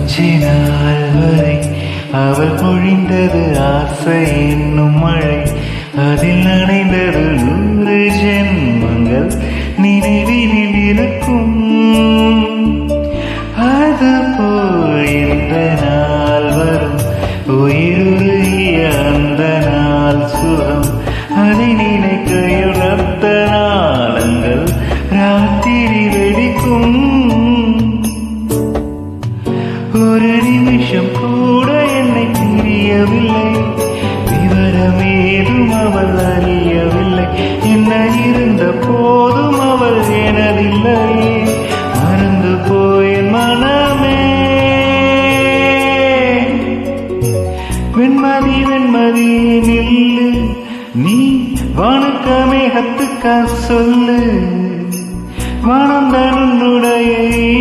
கொஞ்ச நாள் வரை அவள் பொழிந்தது ஆசை என்னும் மழை. அதில் நனைந்தது 100 ஜென்மங்கள் நினைவினில் இருக்கும். அது போல் இந்த நாள் வரும், உயிருருகிய அந்த நாள் சுகம். அதை நினைக்கையில் ரத்த நாளங்கள் ராத்திரி வெடிக்கும். ஒரு நிமிஷம் கூட என்னை பிரியவில்லை, விவரமேதும் அவள் அறியவில்லை. என்ன இருந்த போதும் அவள் எனதில்லையே, மறந்து போய் மனமே. வெண்மதி வெண்மதி நில்லு, நீ வானுக்க மேகத்துக்கா சொல்லு.